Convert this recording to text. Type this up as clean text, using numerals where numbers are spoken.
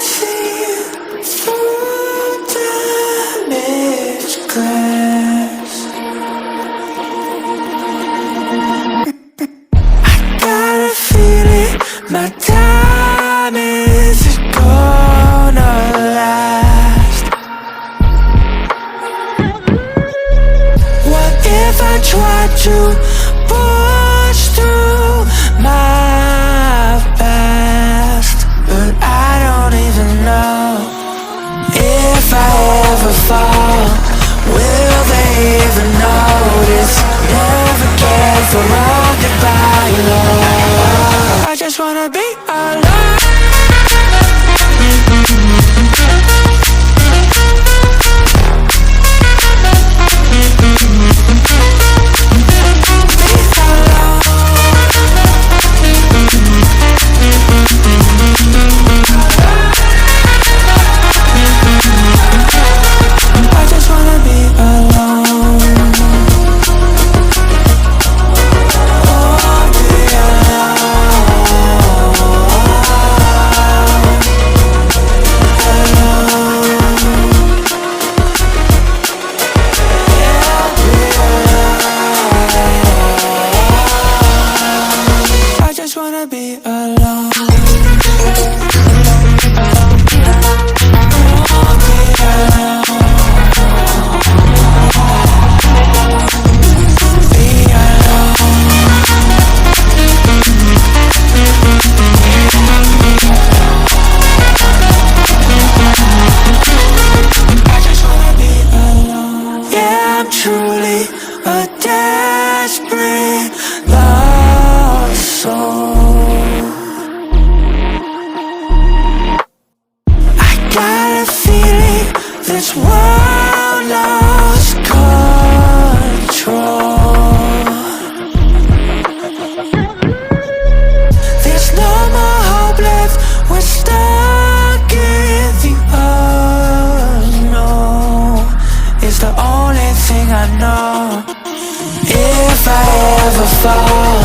see through damaged glass. I got a feeling my time isn't gonna last. What if I tried to push through my past? But I don't even know if I ever fall. Will they even notice? Never cared for all goodbye, love. I just wanna be alone. Truly a desperate lost soul. I got a feeling this world lost control. There's no more hope left. We're stuck in the unknown. It's the only thing I know. If I ever fall,